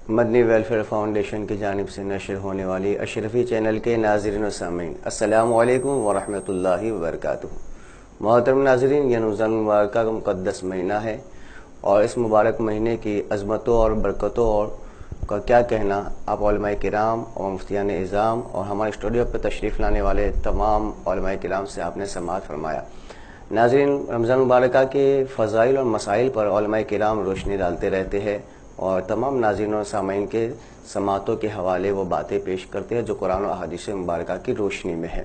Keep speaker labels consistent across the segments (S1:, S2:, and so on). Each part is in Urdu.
S1: مدنی ویلفیئر فاؤنڈیشن کی جانب سے نشر ہونے والی اشرفی چینل کے ناظرین و سامعین، السلام علیکم ورحمۃ اللہ وبرکاتہ۔ محترم ناظرین، یہ رمضان المبارکہ کا مقدس مہینہ ہے اور اس مبارک مہینے کی عظمتوں اور برکتوں اور کا کیا کہنا آپ علماء کرام اور مفتیان اعظام اور ہمارے اسٹوڈیو پہ تشریف لانے والے تمام علماء کرام سے آپ نے سماعت فرمایا۔ ناظرین، رمضان المبارکہ کے فضائل اور مسائل پر علماء کرام روشنی ڈالتے رہتے ہیں اور تمام ناظرین و سامعین کے سماعتوں کے حوالے وہ باتیں پیش کرتے ہیں جو قرآن و احادیث مبارکہ کی روشنی میں ہے۔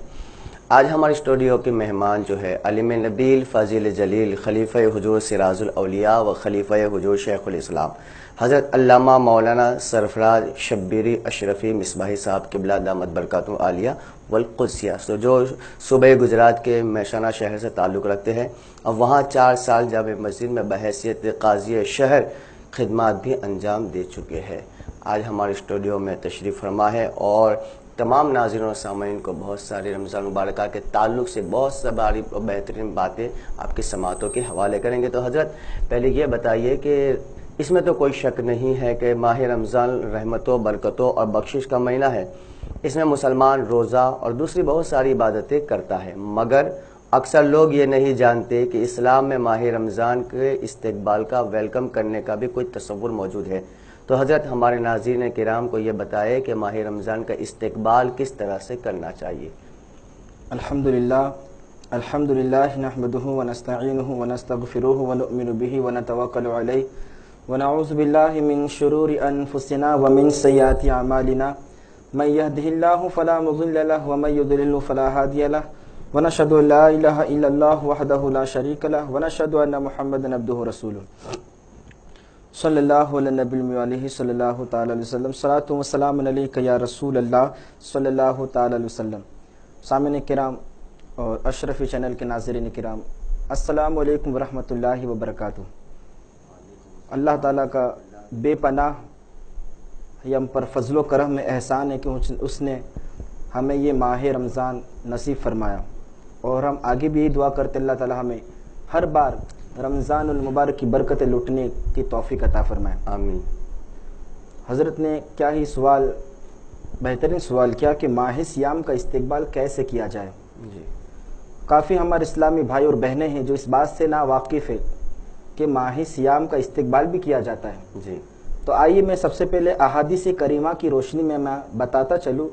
S1: آج ہمارے اسٹوڈیو کے مہمان جو ہے علم نبیل فضیل جلیل خلیفہ حضور سراج الاولیاء و خلیفہ حضور شیخ الاسلام حضرت علامہ مولانا سرفراز شبیری اشرفی مصباحی صاحب قبلہ دامت برکاتہ عالیہ والقدسیہ، جو صوبہ گجرات کے میشانہ شہر سے تعلق رکھتے ہیں اور وہاں 4 سال جامع مسجد میں بحیثیت قاضی شہر خدمات بھی انجام دے چکے ہیں۔ آج ہمارے اسٹوڈیو میں تشریف فرما ہے اور تمام ناظرین و سامعین کو بہت ساری رمضان مبارکہ کے تعلق سے بہت ساری بہترین باتیں آپ کی سماعتوں کے حوالے کریں گے۔ تو حضرت پہلے یہ بتائیے کہ اس میں تو کوئی شک نہیں ہے کہ ماہ رمضان رحمتوں، برکتوں اور بخشش کا مہینہ ہے۔ اس میں مسلمان روزہ اور دوسری بہت ساری عبادتیں کرتا ہے، مگر اکثر لوگ یہ نہیں جانتے کہ اسلام میں ماہ رمضان کے استقبال کا ویلکم کرنے کا بھی کوئی تصور موجود ہے۔ تو حضرت ہمارے ناظرین کرام کو یہ بتائے کہ ماہ رمضان کا استقبال کس طرح سے کرنا چاہیے۔
S2: الحمدللہ نحمدہ ونستعینہ ونستغفرہ ونؤمن بہ ونتوکل علیہ ونعوذ باللہ من شرور انفسنا ومن سیئات اعمالنا من یہدہ اللہ فلا مضل لہ ومن یضلل فلا ہادی لہ ونشہد ان لا الہ الا اللہ وحدہ لا شریک لہ ونشہد ان محمدا عبدہ ورسولہ صلی اللہ علیہ نبی علیہ صلی اللہ تعالی علیہ وسلم، صلاۃ و سلام علیک یا رسول اللہ صلی اللہ تعالی علیہ وسلم۔ سامعین کرام اور اشرفی چینل کے ناظرین کرام، السلام علیکم ورحمۃ اللہ وبرکاتہ۔ اللہ تعالیٰ کا بے پناہ ہم پر فضل و کرم میں احسان ہے کہ اس نے ہمیں یہ ماہ رمضان نصیب فرمایا، اور ہم آگے بھی دعا کرتے اللہ تعالیٰ ہمیں ہر بار رمضان المبارک کی برکتیں لوٹنے کی توفیق عطا فرمائے، آمین۔ حضرت نے کیا ہی سوال، بہترین سوال کیا کہ ماہ سیام کا استقبال کیسے کیا جائے۔
S1: جی،
S2: کافی ہمارے اسلامی بھائی اور بہنیں ہیں جو اس بات سے نا واقف ہے کہ ماہ سیام کا استقبال بھی کیا جاتا ہے۔
S1: جی،
S2: تو آئیے میں سب سے پہلے احادیث کریمہ کی روشنی میں بتاتا چلوں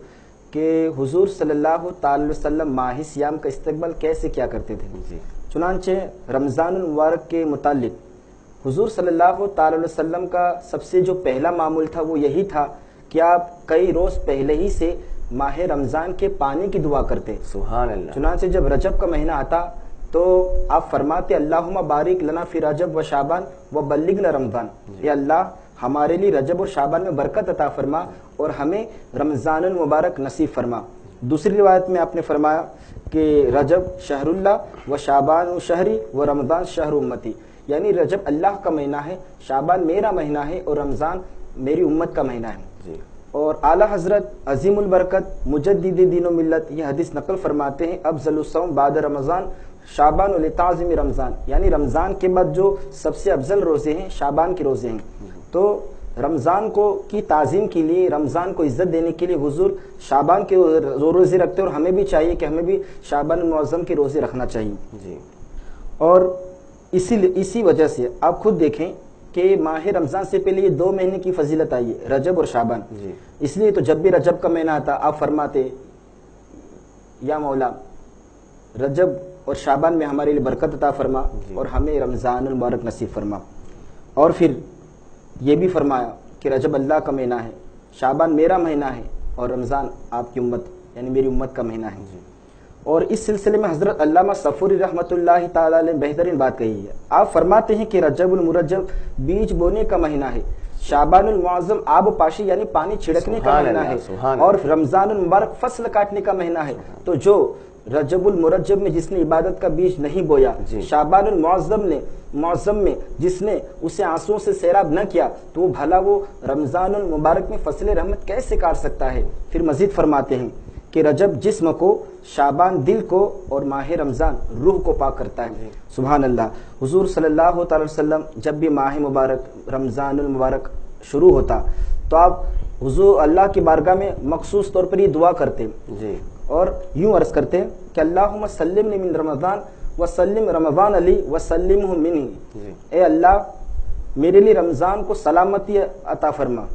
S2: کہ حضور صلی اللہ تعالی علیہ وسلم ماہ سیام کا استقبال کیسے کیا کرتے تھے۔
S1: جی،
S2: چنانچہ رمضان المبارک کے متعلق حضور صلی اللہ تعالی علیہ وسلم کا سب سے جو پہلا معمول تھا وہ یہی تھا کہ آپ کئی روز پہلے ہی سے ماہ رمضان کے پانی کی دعا کرتے۔
S1: سبحان اللہ۔
S2: چنانچہ جب رجب کا مہینہ آتا تو آپ فرماتے اللہم بارک لنا فی رجب و شعبان و بلغنا رمضان، اے اللہ ہمارے لیے رجب اور شعبان میں برکت عطا فرما اور ہمیں رمضان المبارک نصیب فرما۔ دوسری روایت میں آپ نے فرمایا کہ رجب شہر اللہ و شعبان شہری و رمضان شہر امتی، یعنی رجب اللہ کا مہینہ ہے، شعبان میرا مہینہ ہے اور رمضان میری امت کا مہینہ ہے۔
S1: جی،
S2: اور اعلیٰ حضرت عظیم البرکت مجدد دین و ملت یہ حدیث نقل فرماتے ہیں افضل الصوم بعد رمضان شعبان لتعظیم رمضان، یعنی رمضان کے بعد جو سب سے افضل روزے ہیں شعبان کے روزے ہیں۔ تو رمضان کو کی تعظیم کے لیے، رمضان کو عزت دینے کے لیے حضور شعبان کے روزے رکھتے اور ہمیں بھی چاہیے کہ ہمیں بھی شعبان المعظم کے روزے رکھنا چاہیے۔
S1: جی،
S2: اور اسی وجہ سے آپ خود دیکھیں کہ ماہ رمضان سے پہلے یہ 2 مہینے کی فضیلت آئی ہے، رجب اور شعبان۔
S1: جی،
S2: اس لیے تو جب بھی رجب کا مہینہ آتا آپ فرماتے یا مولا رجب اور شعبان میں ہمارے لیے برکت عطا فرما اور ہمیں رمضان المبارک نصیب فرما۔ اور پھر یہ بھی فرمایا کہ رجب اللہ کا مہینہ ہے، شعبان میرا مہینہ ہے اور رمضان آپ کی امت یعنی میری امت کا مہینہ ہے۔ اور اس سلسلے میں حضرت علامہ صفوری رحمۃ اللہ تعالی علیہ بہترین بات کہی ہے۔ آپ فرماتے ہیں کہ رجب المرجب بیج بونے کا مہینہ ہے، شعبان المعظم آب پاشی یعنی پانی چھڑکنے کا مہینہ ہے، اور رمضان المبارک فصل کاٹنے کا مہینہ ہے۔ تو جو رجب المرجب میں جس نے عبادت کا بیج نہیں بویا، شعبان المعظم میں جس نے اسے آنسوؤں سے سیراب نہ کیا، تو وہ بھلا وہ رمضان المبارک میں فصل رحمت کیسے کاٹ سکتا ہے۔ پھر مزید فرماتے ہیں کہ رجب جسم کو، شعبان دل کو، اور ماہ رمضان روح کو پاک کرتا ہے۔ سبحان اللہ۔ حضور صلی اللہ تعالی وسلم جب بھی ماہ مبارک رمضان المبارک شروع ہوتا تو آپ حضور اللہ کی بارگاہ میں مخصوص طور پر یہ دعا کرتے
S1: جی
S2: اور یوں عرض کرتے ہیں کہ اللہم سلمنی من رمضان وسلم رمضان علی وسلمہ منی،
S1: جی
S2: اے اللہ میرے لیے رمضان کو سلامتی عطا فرما،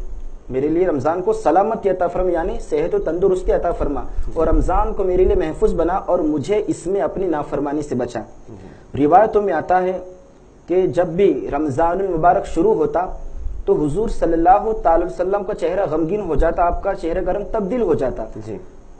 S2: میرے لیے رمضان کو سلامتی عطا فرما یعنی صحت و تندرستی عطا فرما، اور رمضان کو میرے لیے محفوظ بنا اور مجھے اس میں اپنی نافرمانی سے بچا۔ روایتوں میں آتا ہے کہ جب بھی رمضان المبارک شروع ہوتا تو حضور صلی اللہ تعالی وسلم کا چہرہ غمگین ہو جاتا، آپ کا چہرہ گرم تبدیل ہو جاتا،
S1: جی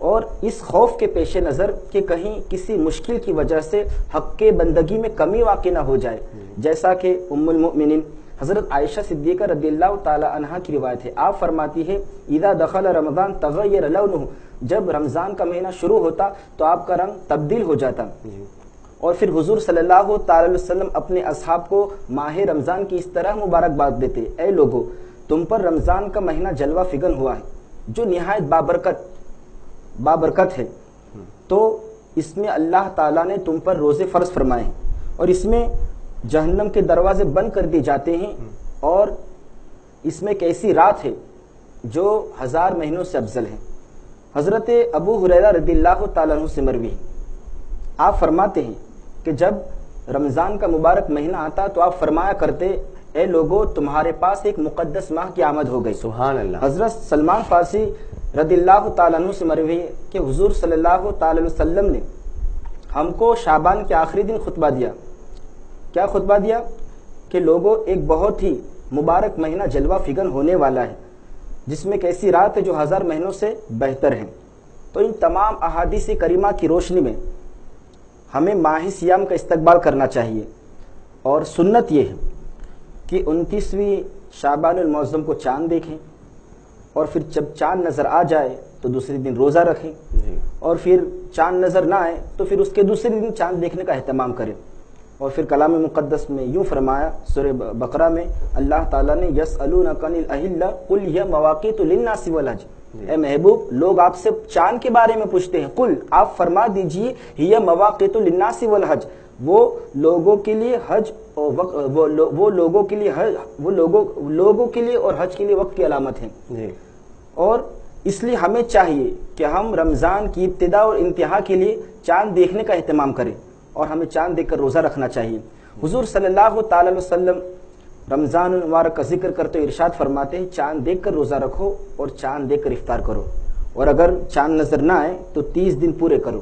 S2: اور اس خوف کے پیش نظر کہ کہیں کسی مشکل کی وجہ سے حق کے بندگی میں کمی واقع نہ ہو جائے، جیسا کہ ام المؤمنین حضرت عائشہ صدیقہ رضی اللہ تعالی عنہا کی روایت ہے، آپ فرماتی ہے اذا دخل رمضان تغیر لونہ، جب رمضان کا مہینہ شروع ہوتا تو آپ کا رنگ تبدیل ہو جاتا، اور پھر حضور صلی اللہ تعالی علیہ وسلم اپنے اصحاب کو ماہ رمضان کی اس طرح مبارکباد دیتے، اے لوگو تم پر رمضان کا مہینہ جلوہ فگن ہوا ہے جو نہایت بابرکت ہے، تو اس میں اللہ تعالیٰ نے تم پر روزے فرض فرمائے ہیں، اور اس میں جہنم کے دروازے بند کر دیے جاتے ہیں، اور اس میں ایک ایسی رات ہے جو 1000 مہینوں سے افضل ہے۔ حضرت ابو ہریرہ رضی اللہ تعالیٰ عنہ سے مروی، آپ فرماتے ہیں کہ جب رمضان کا مبارک مہینہ آتا تو آپ فرمایا کرتے اے لوگو تمہارے پاس ایک مقدس ماہ کی آمد ہو گئی۔
S1: سبحان اللہ۔
S2: حضرت سلمان فارسی رضی اللہ تعالیٰ عنہ سے مروی ہے کہ حضور صلی اللہ تعالی وسلم نے ہم کو شعبان کے آخری دن خطبہ دیا۔ کیا خطبہ دیا؟ کہ لوگوں ایک بہت ہی مبارک مہینہ جلوہ فگن ہونے والا ہے جس میں ایک ایسی رات ہے جو 1000 مہینوں سے بہتر ہے۔ تو ان تمام احادیث کریمہ کی روشنی میں ہمیں ماہ سیام کا استقبال کرنا چاہیے، اور سنت یہ ہے کہ 29ویں شعبان المعظم کو چاند دیکھیں، اور پھر جب چاند نظر آ جائے تو دوسرے دن روزہ رکھیں، اور پھر چاند نظر نہ آئے تو پھر اس کے دوسرے دن چاند دیکھنے کا اہتمام کریں۔ اور پھر کلام مقدس میں یوں فرمایا سورہ بقرہ میں اللہ تعالیٰ نے یسألونک عن الاہلہ قل ہی مواقیت للناس والحج، اے محبوب لوگ آپ سے چاند کے بارے میں پوچھتے ہیں، قل آپ فرما دیجئے ہی مواقیت للناس والحج، وہ لوگوں کے لیے حج اور وہ لوگوں کے لیے حج، وہ لوگوں کے لیے اور حج کے لیے وقت کی علامت ہیں۔ اور اس لیے ہمیں چاہیے کہ ہم رمضان کی ابتدا اور انتہا کے لیے چاند دیکھنے کا اہتمام کریں، اور ہمیں چاند دیکھ کر روزہ رکھنا چاہیے۔ حضور صلی اللہ تعالی علیہ وسلم رمضان المبارک کا ذکر کرتے ہوئے ارشاد فرماتے ہیں چاند دیکھ کر روزہ رکھو اور چاند دیکھ کر افطار کرو، اور اگر چاند نظر نہ آئے تو 30 دن پورے کرو۔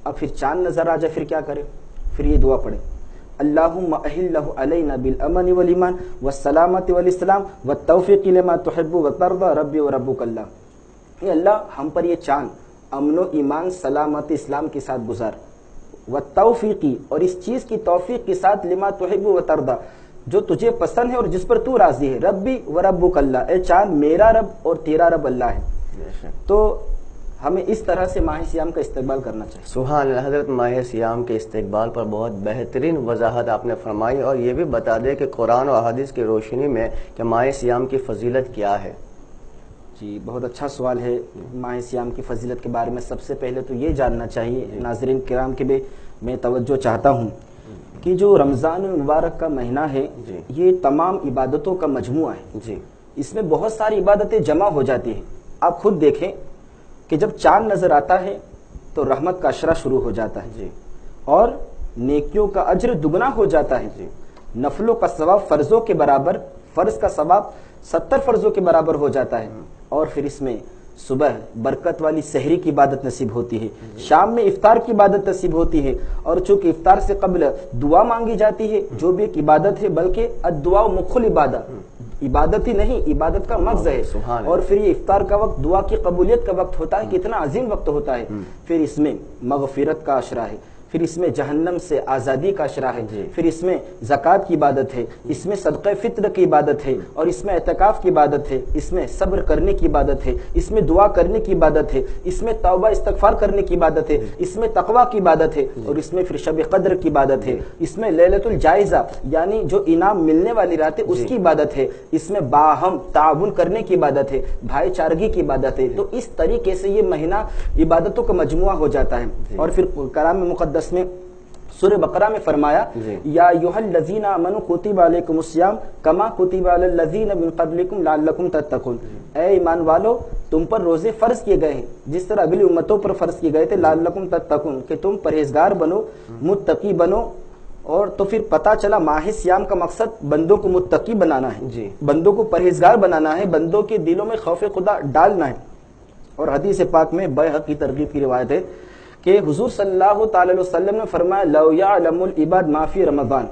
S2: اب پھر چاند نظر آ جائے پھر کیا کرے؟ پھر یہ دعا پڑھیں اللہم احلہ علینا بالامن والایمان والسلامت والاسلام والتوفیق لما تحب وترضى ربی وربک اللہ، اے اللہ ہم پر یہ چاند امن و ایمان سلامت اسلام کے ساتھ گزار، والتوفیقی اور اس چیز کی توفیق کے ساتھ لما تحب وترضى جو تجھے پسند ہے اور جس پر تو راضی ہے، ربی وربک اللہ، اے چاند میرا رب اور تیرا رب اللہ ہے۔ تو ہمیں اس طرح سے ماہ سیام کا استقبال کرنا چاہیے۔
S1: سبحان اللہ۔ حضرت ماہ سیام کے استقبال پر بہت بہترین وضاحت آپ نے فرمائی، اور یہ بھی بتا دیں کہ قرآن و احادیث کی روشنی میں کہ ماہ سیام کی فضیلت کیا ہے۔
S2: جی بہت اچھا سوال ہے۔ ماہ سیام کی فضیلت کے بارے میں سب سے پہلے تو یہ جاننا چاہیے ناظرین کرام کے بھی میں توجہ چاہتا ہوں کہ جو رمضان المبارک کا مہینہ ہے یہ تمام عبادتوں کا مجموعہ ہے۔
S1: جی
S2: اس میں بہت ساری عبادتیں جمع ہو جاتی ہیں۔ آپ خود دیکھیں کہ جب چاند نظر آتا ہے تو رحمت کا اشرا شروع ہو جاتا ہے،
S1: جی
S2: اور نیکیوں کا اجر دگنا ہو جاتا ہے،
S1: جی
S2: نفلوں کا ثواب فرضوں کے برابر، فرض کا ثواب 70 فرضوں کے برابر ہو جاتا ہے، اور پھر اس میں صبح برکت والی سحری کی عبادت نصیب ہوتی ہے، شام میں افطار کی عبادت نصیب ہوتی ہے، اور چونکہ افطار سے قبل دعا مانگی جاتی ہے جو بھی ایک عبادت ہے، بلکہ الدعاء مخ العبادہ، عبادت ہی نہیں عبادت کا مغز ہے، اور پھر یہ افطار کا وقت دعا کی قبولیت کا وقت ہوتا ہے، کتنا عظیم وقت ہوتا ہے۔ پھر اس میں مغفرت کا اشرا ہے، پھر اس میں جہنم سے آزادی کا اشرا ہے، پھر اس میں زکوٰۃ کی عبادت ہے، اس میں صدقہ فطر کی عبادت ہے، اور اس میں اعتکاف کی عبادت ہے، اس میں صبر کرنے کی عبادت ہے، اس میں دعا کرنے کی عبادت ہے، اس میں توبہ استغفار کرنے کی عبادت ہے، اس میں تقویٰ کی عبادت ہے، اور اس میں پھر شب قدر کی عبادت ہے، اس میں لیلۃ الجائزہ یعنی جو انعام ملنے والی رات ہے اس کی عبادت ہے، اس میں باہم تعاون کرنے کی عبادت ہے، بھائی چارگی کی عبادت ہے۔ تو اس طریقے سے یہ مہینہ عبادتوں کا مجموعہ ہو جاتا ہے۔ اور پھر کلام مقدس میں سورہ بقرہ میں فرمایا یا ایھا الذین آمنوا کتب علیکم الصیام کما کتب علی الذین من قبلکم لعلکم تتقون، اے ایمان والو تم پر روزے فرض کیے گئے ہیں جس طرح اگلی امتوں پر فرض کیے گئے تھے، لعلکم تتقون کہ تم پرہیزگار بنو، متقی بنو۔ اور تو پھر پتہ چلا ماہ سیام کا مقصد بندوں کو متقی بنانا ہے، بندوں کو پرہیزگار بنانا ہے، بندوں کے دلوں میں خوف خدا ڈالنا ہے۔ اور حدیث پاک میں بیہقی ترغیب کی روایت ہے کہ حضور صلی اللہ تعالی علیہ وسلم نے فرمایا لو یعلم العباد ما فی رمضان،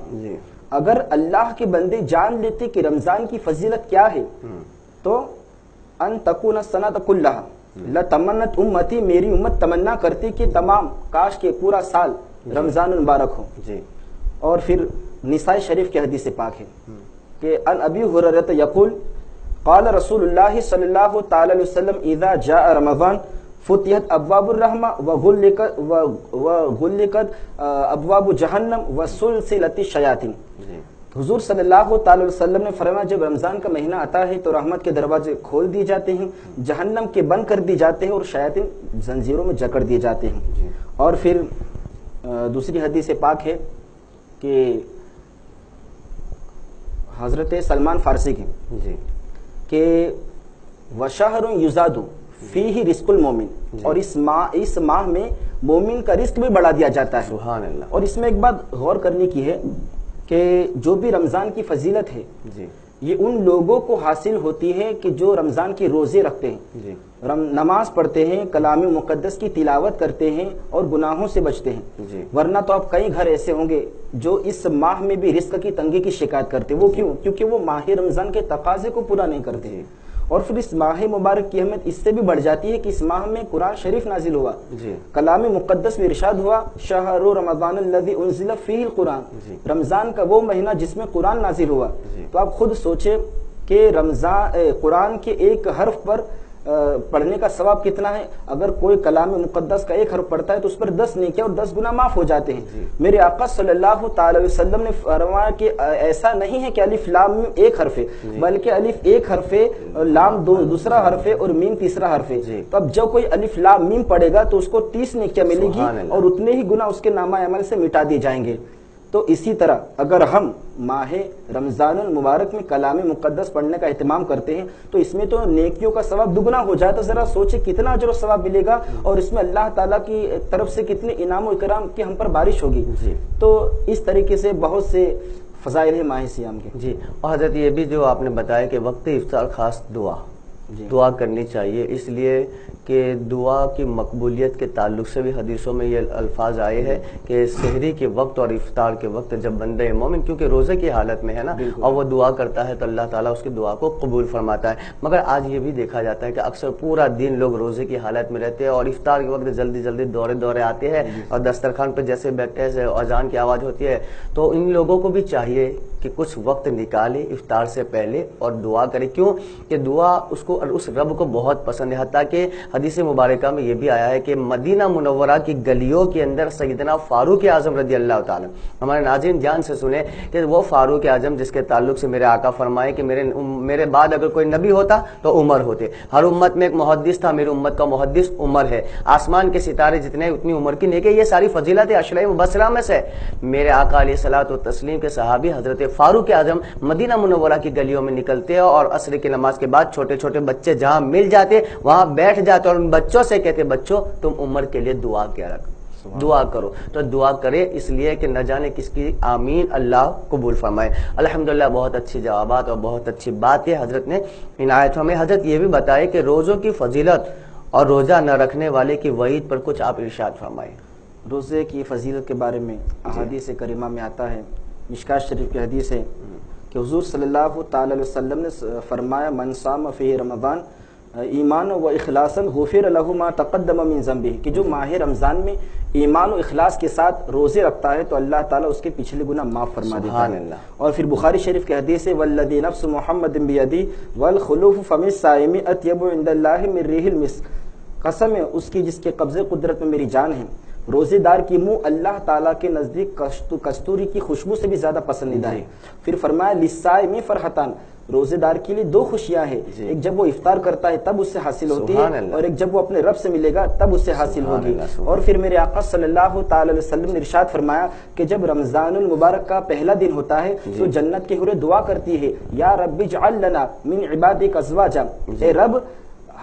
S2: اگر اللہ کے بندے جان لیتے کہ رمضان کی فضیلت کیا ہے تو ان تکون السنۃ کلھا لتمنت امتی، میری امت تمنا کرتی کہ تمام کاش کے پورا سال رمضان المبارک ہو۔ اور پھر نسائی شریف کی حدیث پاک ہے کہ ان ابی ہریرہ یقول قال رسول اللہ صلی اللہ تعالی علیہ وسلم اذا جاء رمضان فتحت ابواب الرحمہ وغلقت ابواب جہنم وسلسلت الشیاطین۔ حضور صلی اللہ تعالی علیہ وسلم نے فرمایا جب رمضان کا مہینہ آتا ہے تو رحمت کے دروازے کھول دیے جاتے ہیں، جہنم کے بند کر دی جاتے ہیں اور شیاطین زنجیروں میں جکڑ دیے جاتے ہیں۔ اور پھر دوسری حدیث پاک ہے کہ حضرت سلمان فارسی کی کہ وشہر یزاد فیہ رزق المومن، اور اس ماہ میں مومن کا رزق بھی بڑھا دیا جاتا ہے۔
S1: سبحان اللہ۔
S2: اور اس میں ایک بات غور کرنے کی ہے کہ جو بھی رمضان کی فضیلت ہے یہ ان لوگوں کو حاصل ہوتی ہے کہ جو رمضان کے روزے رکھتے ہیں، نماز پڑھتے ہیں، کلام مقدس کی تلاوت کرتے ہیں اور گناہوں سے بچتے ہیں۔ ورنہ تو اب کئی گھر ایسے ہوں گے جو اس ماہ میں بھی رزق کی تنگی کی شکایت کرتے، وہ کیوں؟ کیونکہ وہ ماہ رمضان کے تقاضے کو پورا نہیں کرتے۔ اور پھر اس ماہ مبارک کی اہمیت اس سے بھی بڑھ جاتی ہے کہ اس ماہ میں قرآن شریف نازل ہوا، کلام مقدس میں ارشاد ہوا شہر رمضان الذی انزل فیہ القرآن، رمضان کا وہ مہینہ جس میں قرآن نازل ہوا۔ تو آپ خود سوچیں کہ قرآن کے ایک حرف پر پڑھنے کا ثواب کتنا ہے۔ اگر کوئی کلام مقدس کا ایک حرف پڑھتا ہے تو اس پر 10 نیکیاں اور 10 گناہ معاف ہو جاتے ہیں۔ میرے آقا صلی اللہ تعالی علیہ وسلم نے فرمایا کہ ایسا نہیں ہے کہ الف لام میم ایک حرف ہے، بلکہ الف ایک حرف ہے، لام دوسرا حرف ہے اور میم تیسرا حرف ہے۔ تو اب جب کوئی الف لام میم پڑھے گا تو اس کو 30 نیکیاں ملے گی اور اتنے ہی گناہ اس کے نامہ عمل سے مٹا دیے جائیں گے۔ تو اسی طرح اگر ہم ماہ رمضان المبارک میں کلام مقدس پڑھنے کا اہتمام کرتے ہیں تو اس میں تو نیکیوں کا ثواب دگنا ہو جائے۔ تو ذرا سوچے کتنا اجر و ثواب ملے گا اور اس میں اللہ تعالیٰ کی طرف سے کتنے انعام و اکرام کی ہم پر بارش ہوگی۔ تو اس طریقے سے بہت سے فضائل ہیں ماہ سیام کے۔
S1: اور حضرت یہ بھی جو آپ نے بتایا کہ وقت افطار خاص دعا کرنی چاہیے، اس لیے کہ دعا کی مقبولیت کے تعلق سے بھی حدیثوں میں یہ الفاظ آئے ہیں کہ سحری کے وقت اور افطار کے وقت جب بندہ مومن کیونکہ روزے کی حالت میں ہے نا اور وہ دعا کرتا ہے تو اللہ تعالیٰ اس کی دعا کو قبول فرماتا ہے۔ مگر آج یہ بھی دیکھا جاتا ہے کہ اکثر پورا دن لوگ روزے کی حالت میں رہتے ہیں اور افطار کے وقت جلدی جلدی دورے آتے ہیں اور دسترخوان پہ جیسے بیٹھے ہیں اذان کی آواز ہوتی ہے تو ان لوگوں کو بھی چاہیے کہ کچھ وقت نکالے افطار سے پہلے اور دعا کرے۔ کیوں کہ دعا اس رب کو بہت پسند ہے، حتیٰ کہ حدیث مبارکہ میں یہ بھی آیا ہے کہ مدینہ منورہ کی گلیوں کے اندر سیدنا فاروق اعظم رضی اللہ تعالیٰ، ہمارے ناظرین دھیان سے سنیں کہ وہ فاروق اعظم جس کے تعلق سے میرے آقا فرمائے کہ میرے بعد اگر کوئی نبی ہوتا تو عمر ہوتے، ہر امت میں ایک محدث تھا، میری امت کا محدث عمر ہے، آسمان کے ستارے جتنے اتنی عمر کی نیکی، یہ ساری فضیلت عشرہ مبشرہ میں سے۔ میرے آقا علیہ الصلوۃ والتسلیم کے صحابی حضرت فاروق اعظم مدینہ منورہ کی گلیوں میں نکلتے اور عصر کی نماز کے بعد چھوٹے چھوٹے بچے جہاں مل جاتے وہاں بیٹھ جاتے اور ان بچوں سے کہتے بچوں تم عمر کے لیے دعا کیا رکھو، دعا کرو۔ تو دعا کرے اس لیے کہ نہ جانے کس کی آمین اللہ قبول فرمائے۔ الحمدللہ بہت اچھی جوابات اور بہت اچھی بات ہے حضرت نے عنایت ہمیں۔ حضرت یہ بھی بتائے کہ روزوں کی فضیلت اور روزہ نہ رکھنے والے کی وعید پر کچھ آپ ارشاد فرمائیں۔
S2: روزے کی فضیلت کے بارے میں احادیث کریمہ میں آتا ہے، مشکات شریف کی حدیث ہے کہ حضور صلی اللہ تعالی علیہ وسلم نے فرمایا من صام فی رمضان ایمان و اخلاصا غفر له ما تقدم من ذنبه کہ جو ماہ رمضان میں ایمان و اخلاص کے ساتھ روزے رکھتا ہے تو اللہ تعالیٰ اس کے پچھلے گناہ معاف فرما دیتا ہے۔ اور پھر بخاری شریف کی حدیث ہے والذی نفس محمد بیدی والخلوف فم الصائم اطیب عند اللہ من ریح المسک، قسم ہے اس کی جس کے قبضے قدرت میں میری جان ہے، روزے دار کی منہ اللہ تعالیٰ کے نزدیک کستوری کی خوشبو سے بھی زیادہ پسندیدہ ہے۔ پھر فرمایا للصائم فرحتان، روزے دار کے لیے دو خوشیاں ہیں، ایک جب وہ افطار کرتا ہے تب اس سے حاصل ہوتی ہے، اور ایک جب وہ اپنے رب سے ملے گا تب اس سے حاصل ہوگی۔ اور پھر میرے آقا صلی اللہ تعالی علیہ وسلم نے ارشاد فرمایا کہ جب رمضان المبارک کا پہلا دن ہوتا ہے تو جنت کی حوریں دعا کرتی ہے، یا رب اجعل لنا من عبادک ازواجا، اے رب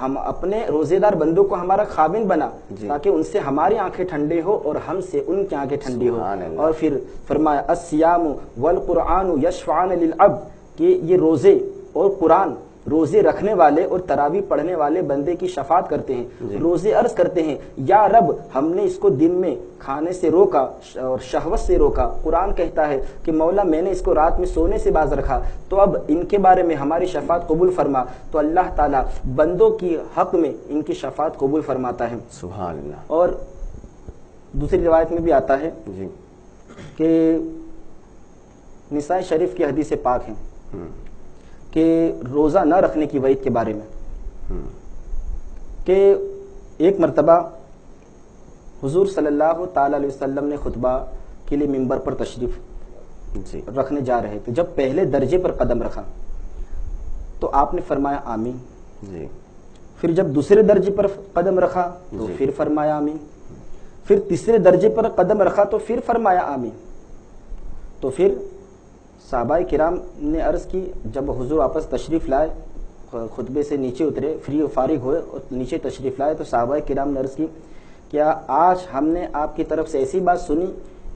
S2: ہم اپنے روزے دار بندوں کو ہمارا خاوند بنا تاکہ ان سے ہماری آنکھیں ٹھنڈے ہو اور ہم سے ان کی آنکھیں ٹھنڈی ہو۔ اور پھر فرمایا الصیام والقرآن یشفعان للعبد، کہ یہ روزے اور قرآن روزے رکھنے والے اور تراویح پڑھنے والے بندے کی شفاعت کرتے ہیں۔ روزے عرض کرتے ہیں یا رب ہم نے اس کو دن میں کھانے سے روکا اور شہوت سے روکا، قرآن کہتا ہے کہ مولا میں نے اس کو رات میں سونے سے باز رکھا، تو اب ان کے بارے میں ہماری شفاعت قبول فرما۔ تو اللہ تعالیٰ بندوں کی حق میں ان کی شفاعت قبول فرماتا ہے۔
S1: سبحان اللہ۔
S2: اور دوسری روایت میں بھی آتا ہے کہ نساء شریف کی حدیث پاک ہیں کہ روزہ نہ رکھنے کی وعید کے بارے میں، کہ ایک مرتبہ حضور صلی اللہ تعالی علیہ وسلم نے خطبہ کے لیے ممبر پر تشریف رکھنے جا رہے تھے، جب پہلے درجے پر قدم رکھا تو آپ نے فرمایا آمین، پھر جب دوسرے درجے پر قدم رکھا تو پھر فرمایا آمین، پھر تیسرے درجے پر قدم رکھا تو پھر فرمایا آمین۔ تو پھر صحابہ کرام نے عرض کی، جب حضور واپس تشریف لائے، خطبے سے نیچے اترے، فری و فارغ ہوئے اور نیچے تشریف لائے، تو صحابہ کرام نے عرض کی کیا آج ہم نے آپ کی طرف سے ایسی بات سنی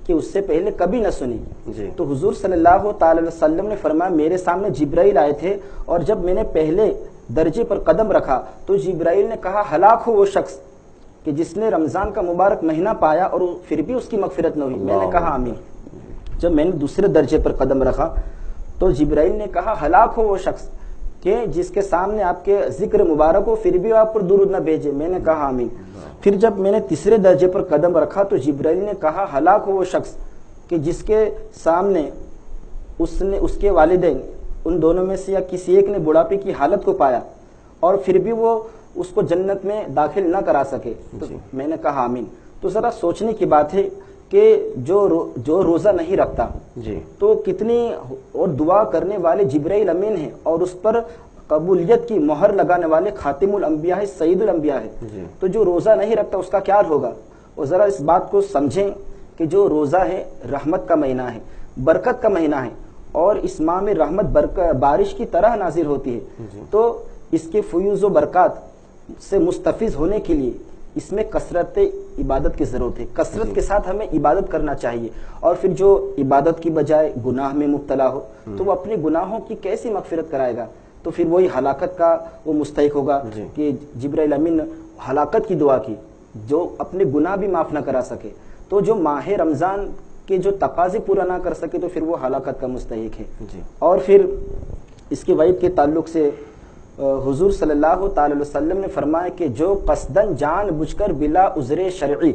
S2: کہ اس سے پہلے کبھی نہ سنی؟ تو حضور صلی اللہ تعالی علیہ وسلم نے فرمایا میرے سامنے جبرائیل آئے تھے اور جب میں نے پہلے درجے پر قدم رکھا تو جبرائیل نے کہا ہلاک ہو وہ شخص کہ جس نے رمضان کا مبارک مہینہ پایا اور پھر بھی اس کی مغفرت نہ ہوئی۔ میں نے کہا آمین۔ جب میں نے دوسرے درجے پر قدم رکھا تو جبرائیل نے کہا ہلاک ہو وہ شخص کہ جس کے سامنے آپ کے ذکر مبارک ہو پھر بھی آپ پر درود نہ بھیجے۔ میں نے کہا آمین۔ پھر جب میں نے تیسرے درجے پر قدم رکھا تو جبرائیل نے کہا ہلاک ہو وہ شخص کہ جس کے سامنے اس کے والدین ان دونوں میں سے یا کسی ایک نے بڑھاپے کی حالت کو پایا اور پھر بھی وہ اس کو جنت میں داخل نہ کرا سکے۔ تو میں نے کہا آمین۔ تو ذرا سوچنے کی بات ہے کہ جو روزہ نہیں رکھتا تو کتنی اور دعا کرنے والے جبرائیل امین ہیں اور اس پر قبولیت کی مہر لگانے والے خاتم الانبیاء ہے، سید الانبیاء ہے، تو جو روزہ نہیں رکھتا اس کا کیا ہوگا؟ اور ذرا اس بات کو سمجھیں کہ جو روزہ ہے رحمت کا مہینہ ہے، برکت کا مہینہ ہے، اور اس ماہ میں رحمت بارش کی طرح نازل ہوتی ہے، تو اس کے فیوز و برکات سے مستفیض ہونے کے لیے اس میں کثرت عبادت کی ضرورت ہے، کثرت کے ساتھ ہمیں عبادت کرنا چاہیے۔ اور پھر جو عبادت کی بجائے گناہ میں مبتلا ہو تو وہ اپنے گناہوں کی کیسی مغفرت کرائے گا؟ تو پھر وہی ہلاکت کا وہ مستحق ہوگا کہ جبرائیل امین نے ہلاکت کی دعا کی، جو اپنے گناہ بھی معاف نہ کرا سکے، تو جو ماہ رمضان کے جو تقاضے پورا نہ کر سکے تو پھر وہ ہلاکت کا مستحق ہے۔ اور پھر اس کے وعید کے تعلق سے حضور صلی اللہ تعالی علیہ وسلم نے فرمایا کہ جو قصدن جان بوجھ کر بلا عذر شرعی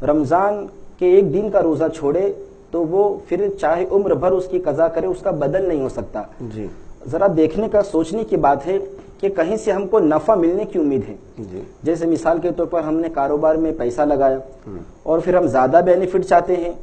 S2: رمضان کے ایک دن کا روزہ چھوڑے تو وہ پھر چاہے عمر بھر اس کی قضا کرے اس کا بدل نہیں ہو سکتا۔ ذرا دیکھنے کا سوچنے کی بات ہے کہ کہیں سے ہم کو نفع ملنے کی امید ہے، جیسے مثال کے طور پر ہم نے کاروبار میں پیسہ لگایا اور پھر ہم زیادہ بینیفٹ چاہتے ہیں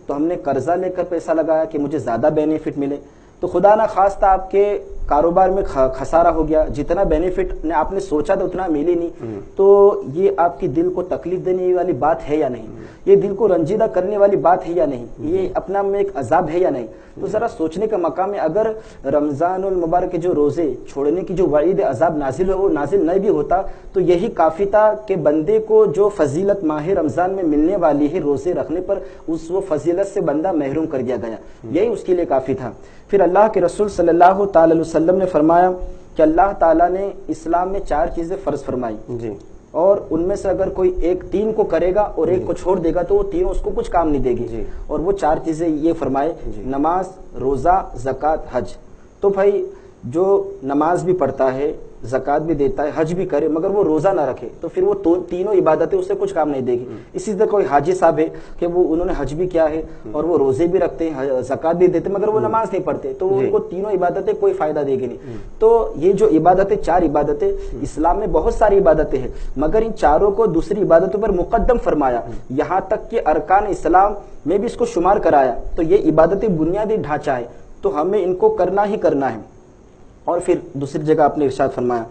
S2: تو ہم نے قرضہ لے کر پیسہ لگایا کہ مجھے زیادہ بینیفٹ ملے، تو خدا نہ خواستہ آپ کے کاروبار میں خسارہ ہو گیا، جتنا بینیفٹ آپ نے سوچا تھا اتنا ملی نہیں، تو یہ آپ کی دل کو تکلیف دینے والی بات ہے یا نہیں؟ یہ دل کو رنجیدہ کرنے والی بات ہے یا نہیں؟ یہ اپنا میں ایک عذاب ہے یا نہیں؟ تو ذرا سوچنے کا مقام ہے، اگر رمضان المبارک کے جو روزے چھوڑنے کی جو وعید عذاب نازل ہے وہ نازل نہیں بھی ہوتا تو یہی کافی تھا کہ بندے کو جو فضیلت ماہ رمضان میں ملنے والی ہے روزے رکھنے پر اس وہ فضیلت سے بندہ محروم کر دیا گیا، یہی اس کے لیے کافی تھا۔ پھر اللہ کے رسول صلی اللہ تعالی علیہ وسلم نے فرمایا کہ اللہ تعالیٰ نے اسلام میں 4 چیزیں فرض فرمائی، اور ان میں سے اگر کوئی ایک 3 کو کرے گا اور ایک کو چھوڑ دے گا تو وہ تینوں اس کو کچھ کام نہیں دے گی، اور وہ 4 چیزیں یہ فرمائے نماز، روزہ، زکوٰۃ، حج۔ تو بھائی جو نماز بھی پڑھتا ہے، زکوٰۃ بھی دیتا ہے، حج بھی کرے مگر وہ روزہ نہ رکھے تو پھر وہ تینوں عبادتیں اسے کچھ کام نہیں دے گی۔ اسی طرح کوئی حاجی صاحب ہے کہ انہوں نے حج بھی کیا ہے اور وہ روزے بھی رکھتے ہیں، زکوٰۃ بھی دیتے مگر وہ نماز نہیں پڑھتے تو ان کو تینوں عبادتیں کوئی فائدہ دے گی نہیں۔ تو یہ جو عبادتیں 4 عبادتیں اسلام میں بہت ساری عبادتیں ہیں مگر ان چاروں کو دوسری عبادتوں پر مقدم فرمایا، یہاں تک کہ ارکان اسلام میں بھی اس کو شمار کرایا۔ تو یہ عبادتیں بنیادی ڈھانچہ ہے تو ہمیں ان کو کرنا ہی کرنا ہے۔ اور پھر دوسری جگہ آپ نے ارشاد فرمایا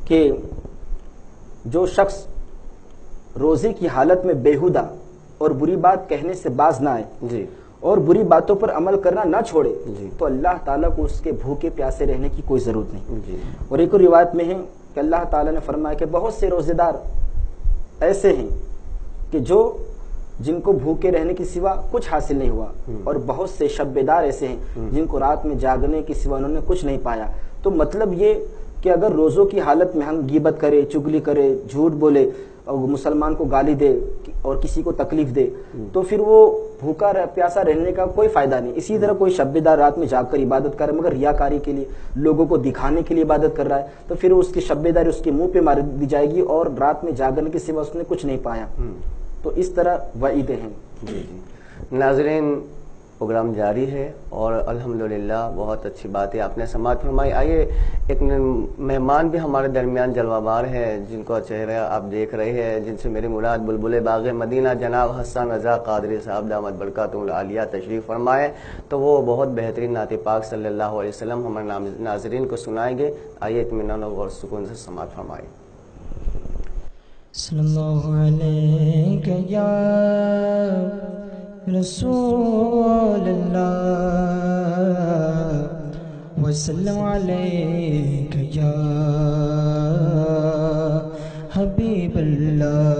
S2: کہ جو شخص روزے کی حالت میں بیہودہ اور بری بات کہنے سے باز نہ آئے
S1: جی
S2: اور بری باتوں پر عمل کرنا نہ چھوڑے
S1: جی
S2: تو اللہ تعالیٰ کو اس کے بھوکے پیاسے رہنے کی کوئی ضرورت نہیں.
S1: جی
S2: اور ایک اور روایت میں ہے کہ اللہ تعالیٰ نے فرمایا کہ بہت سے روزے دار ایسے ہیں کہ جن کو بھوکے رہنے کی سوا کچھ حاصل نہیں ہوا، اور بہت سے شب بیدار ایسے ہیں جن کو رات میں جاگنے کی سوا انہوں نے کچھ نہیں پایا. تو مطلب یہ کہ اگر روزوں کی حالت میں ہم غیبت کرے، چگلی کرے، جھوٹ بولے اور مسلمان کو گالی دے اور کسی کو تکلیف دے تو پھر وہ بھوکا پیاسا رہنے کا کوئی فائدہ نہیں. اسی طرح کوئی شب بیدار رات میں جاگ کر عبادت کر رہا ہے مگر ریاکاری کے لیے، لوگوں کو دکھانے کے لیے عبادت کر رہا ہے، تو پھر اس کی شب بیداری اس کے منہ پہ مار دی جائے گی اور رات میں جاگنے کے سوا اس نے کچھ نہیں پایا. تو اس طرح وعیدیں ہیں.
S1: جی جی ناظرین، پروگرام جاری ہے اور الحمدللہ بہت اچھی بات ہے آپ نے سماعت فرمائی. آئیے ایک مہمان بھی ہمارے درمیان جلوہ بار ہے جن کا چہرہ آپ دیکھ رہے ہیں، جن سے میرے مراد بلبل باغ مدینہ جناب حسن رضا قادری صاحب دامت برکاتہ العالیہ تشریف فرمائے. تو وہ بہت بہترین نعت پاک صلی اللہ علیہ وسلم ہمارے ناظرین کو سنائیں گے. آئیے اطمینان اور سکون سے سماعت فرمائیں.
S3: صلی اللہ علیہ یا رسول اللہ وسلم علیک یا حبیب اللہ.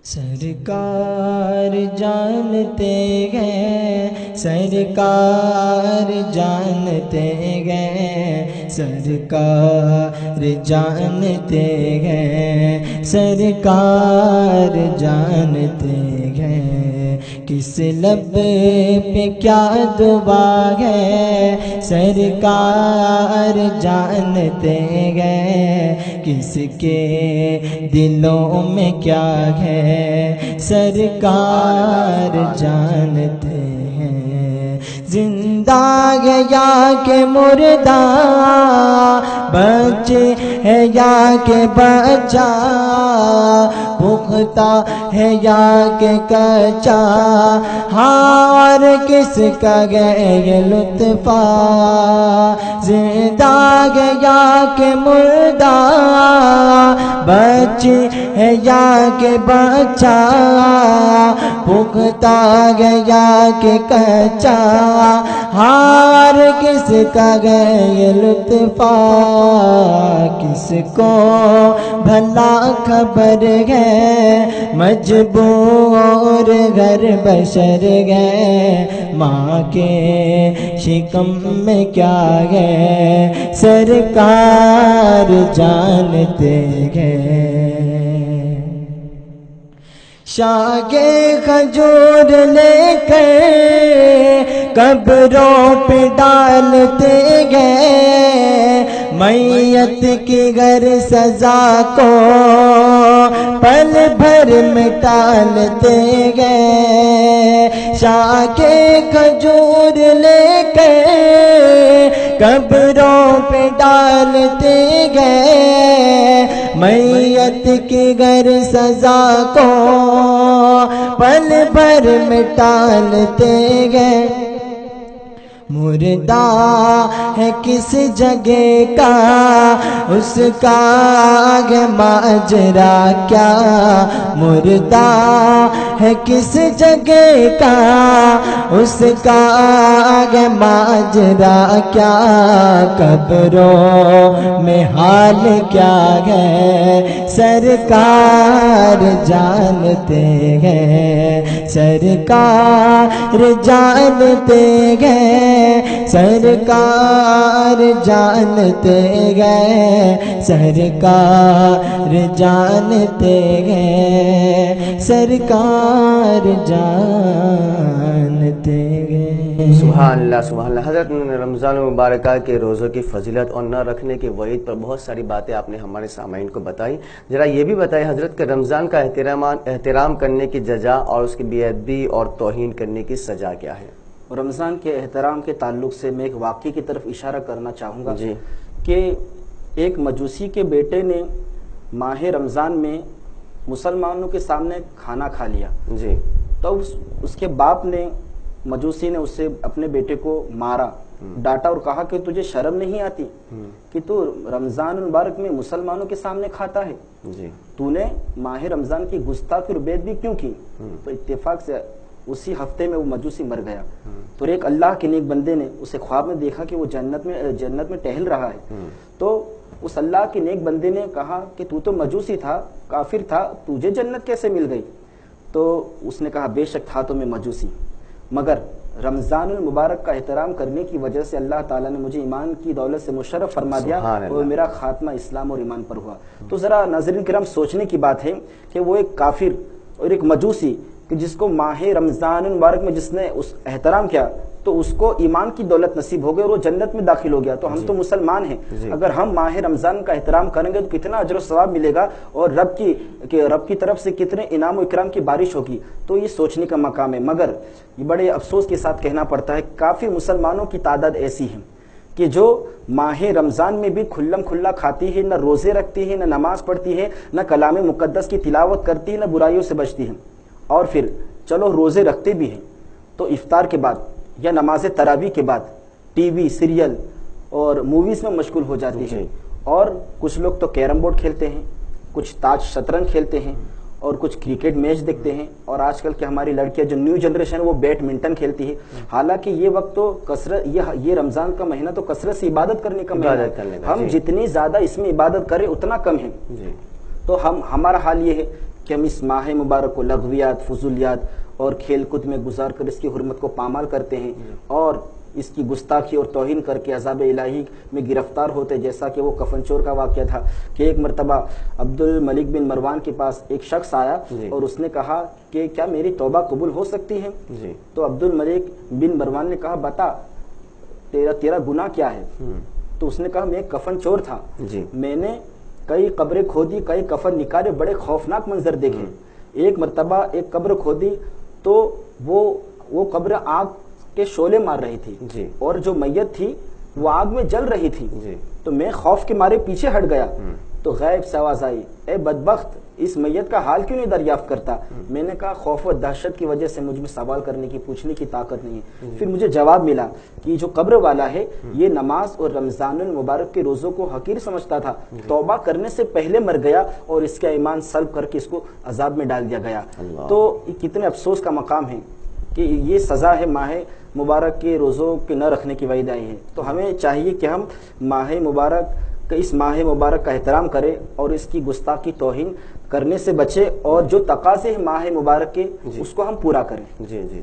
S3: سرکار جانتے گئے، سرکار جانتے گئے، سرکار جانتے گئے، سرکار جانتے گئے، کس لب پہ کیا دعا ہے، سرکار جانتے گئے، کس کے دلوں میں کیا ہے، سرکار جانتے ہیں. زندہ ہے یا کہ مردہ، بچے ہے یا کہ بچہ، پختہ ہے یا کہ کچا، ہار کس کا گئے یہ لطفہ. زندہ ہے یا کہ مردہ، بچے ہے یا کہ بچہ، پختہ ہے یا کہ کچا، ہار کس کا گئے یہ لطفہ. کس کو بھلا خبر ہے، مجبور گھر بشر گئے، ماں کے شکم میں کیا ہے، سرکار جانتے گئے. شاخ کھجور لے کر قبروں پہ ڈالتے گئے، میت کی گر سزا کو پل بھر میں ٹالتے گئے. شاخ کھجور لے کر قبروں پہ ڈالتے گئے، میت کی گر سزا کو پل بھر میں ٹالتے گئے. مردہ ہے کس جگہ کا، اس کا آگے ماجرا کیا، مردہ ہے کس جگہ کا، اس کا آگے ماجرا کیا، قبروں میں حال کیا ہے، سرکار جانتے ہیں، سرکار جانتے ہیں، سرکار جانتے گئے، سرکار جانتے گئے، سرکار جانتے گئے.
S1: سبحان اللہ سبحان اللہ. حضرت رمضان المبارکہ کے روزوں کی فضیلت اور نہ رکھنے کی وعید پر بہت ساری باتیں آپ نے ہمارے سامعین کو بتائی. ذرا یہ بھی بتائیں حضرت کہ رمضان کا احترام کرنے کی جزا اور اس کی بے ادبی اور توہین کرنے کی سزا کیا ہے؟
S2: رمضان کے احترام کے تعلق سے میں ایک واقعے کی طرف اشارہ کرنا چاہوں گا
S1: جی.
S2: کہ ایک مجوسی کے بیٹے نے ماہ رمضان میں مسلمانوں کے سامنے کھانا کھا لیا.
S1: جی.
S2: تو اس کے باپ نے مجوسی نے اسے اپنے بیٹے کو مارا، ڈانٹا اور کہا کہ تجھے شرم نہیں آتی کہ تو رمضان المبارک میں مسلمانوں کے سامنے کھاتا ہے، تو نے ماہ رمضان کی گستاخی اور بے ادبی کیوں کی؟ تو اتفاق سے اسی ہفتے میں وہ مجوسی مر گیا۔ تو ایک اللہ کے نیک بندے نے اسے خواب میں دیکھا کہ وہ جنت میں ٹہل رہا ہے، تو اس اللہ کے نیک بندے نے کہا کہ تو مجوسی تھا، کافر تھا، تجھے جنت کیسے مل گئی؟ تو اس نے کہا بے شک تھا تو میں مجوسی، مگر رمضان المبارک کا احترام کرنے کی وجہ سے اللہ تعالیٰ نے مجھے ایمان کی دولت سے مشرف فرما دیا اور میرا خاتمہ اسلام اور ایمان پر ہوا۔ تو ذرا ناظرین کرام سوچنے کی بات ہے کہ وہ ایک کافر اور ایک مجوسی کہ جس کو ماہ رمضان المبارک میں جس نے اس احترام کیا تو اس کو ایمان کی دولت نصیب ہو گئی اور وہ جنت میں داخل ہو گیا۔ تو ہم تو مسلمان ہیں، اگر ہم ماہ رمضان کا احترام کریں گے تو کتنا اجر و ثواب ملے گا اور رب کی طرف سے کتنے انعام و اکرام کی بارش ہوگی، تو یہ سوچنے کا مقام ہے۔ مگر یہ بڑے افسوس کے ساتھ کہنا پڑتا ہے کافی مسلمانوں کی تعداد ایسی ہے کہ جو ماہ رمضان میں بھی کھلم کھلا کھاتی ہے، نہ روزے رکھتی ہے، نہ نماز پڑھتی ہے، نہ کلام مقدس کی تلاوت کرتی ہے، نہ برائیوں سے بچتی ہے، اور پھر چلو روزے رکھتے بھی ہیں تو افطار کے بعد یا نماز تراویح کے بعد ٹی وی سیریل اور موویز میں مشغول ہو جاتی ہیں، اور کچھ لوگ تو کیرم بورڈ کھیلتے ہیں، کچھ تاج شطرنج کھیلتے ہیں، اور کچھ کرکٹ میچ دیکھتے ہیں، اور آج کل کی ہماری لڑکیاں جو نیو جنریشن ہے وہ بیڈمنٹن کھیلتی ہے۔ حالانکہ یہ وقت تو کثرت، یہ رمضان کا مہینہ تو کثرت سے عبادت کرنے کا مہینہ ہے، ہم جتنی زیادہ اس میں عبادت کریں اتنا کم ہے۔ تو ہمارا حال یہ ہے کہ ہم اس ماہ مبارک کو لغویات، فضولیات اور کھیل کود میں گزار کر اس کی حرمت کو پامال کرتے ہیں اور اس کی گستاخی اور توہین کر کے عذاب الہی میں گرفتار ہوتے، جیسا کہ وہ کفن چور کا واقعہ تھا کہ ایک مرتبہ عبد الملک بن مروان کے پاس ایک شخص آیا اور اس نے کہا کہ کیا میری توبہ قبول ہو سکتی ہے؟ تو عبد الملک بن مروان نے کہا بتا تیرا گناہ کیا ہے؟ تو اس نے کہا میں ایک کفن چور تھا، میں نے کئی قبریں کھودی، کئی کفن نکالے، بڑے خوفناک منظر دیکھے۔ ایک مرتبہ ایک قبر کھودی تو وہ قبر آگ کے شعلے مار رہی تھی اور جو میت تھی وہ آگ میں جل رہی تھی، تو میں خوف کے مارے پیچھے ہٹ گیا تو غیب سے آواز آئی اے بدبخت اس میت کا حال کیوں نہیں دریافت کرتا؟ میں نے کہا خوف و دہشت کی وجہ سے مجھ میں سوال کرنے کی، پوچھنے کی طاقت نہیں ہے۔ پھر مجھے جواب ملا کہ جو قبر والا ہے یہ نماز اور رمضان المبارک کے روزوں کو حقیر سمجھتا تھا، توبہ کرنے سے پہلے مر گیا اور اس کا ایمان سلب کر کے اس کو عذاب میں ڈال دیا گیا۔ تو کتنے افسوس کا مقام ہے کہ یہ سزا ہے ماہ مبارک کے روزوں کے نہ رکھنے کی وجہ ہے۔ تو ہمیں چاہیے کہ ہم اس ماہ مبارک کا احترام کریں اور اس کی گستاخی توہین کرنے سے بچے اور جو تقاضے ہیں ماہ مبارک کے اس کو ہم پورا کریں۔
S1: جی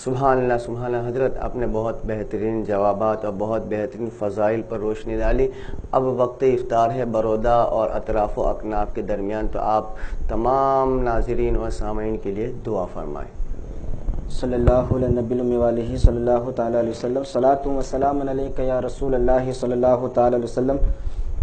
S1: سبحان اللہ سبحان اللہ۔ حضرت آپ نے بہت بہترین جوابات اور بہت بہترین فضائل پر روشنی ڈالی۔ اب وقت افطار ہے برودا اور اطراف و اکناف کے درمیان، تو آپ تمام ناظرین اور سامعین کے لیے دعا فرمائیں۔
S2: صلی اللہ علیہ نبی المی علیہ صلی اللہ تعالی علیہ وسلم، صلاۃ و سلام علیک یا رسول اللہ صلی اللہ تعالی علیہ وسلم۔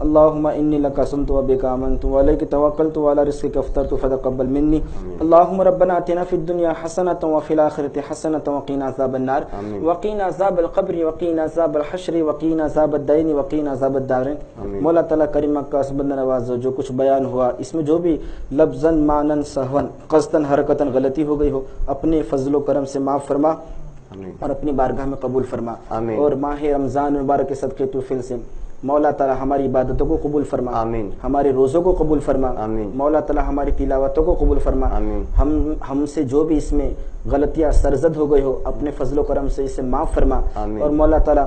S2: اللهم انی لک صمت و بک آمنت و علیک توکلت و علی رزقک افطرت فتقبل منی۔ اللهم ربنا آتنا فی الدنیا حسنۃ و فی الآخرۃ حسنۃ وقنا عذاب النار وقنا عذاب القبر وقنا عذاب الحشر وقنا عذاب الدین وقنا عذاب الدارین۔ مولا تعالیٰ کریم کا بندہ نواز، جو کچھ بیان ہوا اس میں جو بھی لفظاً معناً سہواً قصداً حرکتاً غلطی ہو گئی ہو اپنے فضل و کرم سے معاف فرما اور اپنی بارگاہ میں قبول فرما، اور ماہ رمضان مبارک کے صدقے طفیل سے مولا تعالیٰ ہماری عبادتوں کو قبول فرما، آمین، ہمارے روزوں کو قبول فرما، آمین، مولا تعالیٰ ہماری تلاوتوں کو قبول فرما، آمین، ہم سے جو بھی اس میں غلطیاں سرزد ہو گئی ہو اپنے فضل و کرم سے اسے معاف فرما، آمین، اور مولا تعالیٰ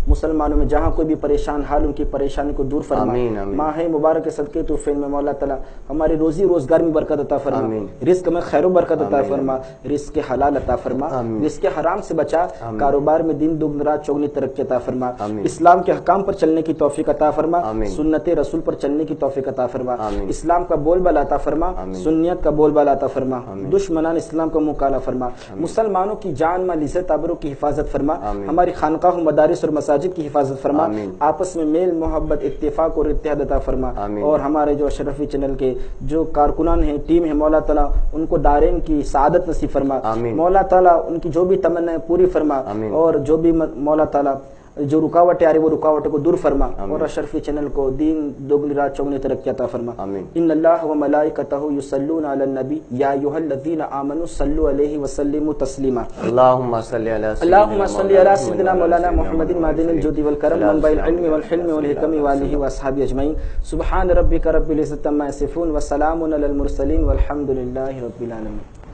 S2: مسلمانوں میں جہاں کوئی بھی پریشان حال ان کی پریشانی کو دور فرما، آمین، آمین، ماہ مبارک کے صدقے طفیل میں مولا تعالیٰ ہماری روزی روزگار میں برکت عطا فرما، آمین، رزق میں خیر و برکت عطا فرما، رزق حلال عطا فرما، رزق حرام سے بچا، کاروبار میں دن دگن رات چوگنی ترقی عطا فرما، اسلام کے احکام پر چلنے کی توفیق عطا فرما، سنت رسول پر چلنے کی توفیق عطا فرما، اسلام کا بول بالا عطا فرما، سنیت کا بول بالا عطا فرما، دشمنان اسلام کا منہ کالا فرما، مسلمانوں کی جان مال عزت آبرو کی حفاظت فرما، ہماری خانقاہ مدارس اور مساجد کی حفاظت فرما، آپس میں میل محبت اتفاق اور اتحاد عطا فرما، اور ہمارے جو اشرفی چینل کے جو کارکنان ہیں ٹیم ہے مولا تعالیٰ ان کو دارین کی سعادت نصیب فرما، مولا تعالیٰ ان کی جو بھی تمنا پوری فرما، اور جو بھی مولا تعالیٰ جو رکاوٹیں آ رہی وہ رکاوٹوں کو دور فرما اور اشرفی چینل کو دین دوگنی رات چوگنی ترقی عطا فرما. ان اللہ و ملائکتہ یصلون علی النبی یا ایھا الذین آمنوا صلوا علیہ وسلموا تسلیما.
S1: اللهم صل علی
S2: سیدنا مولانا محمد معدن الجود والکرم منبع العلم والحلم والحکم وآلہ واصحابہ اجمعین. سبحان ربک رب العزۃ عما یصفون وسلام علی المرسلین والحمد للہ رب العالمین.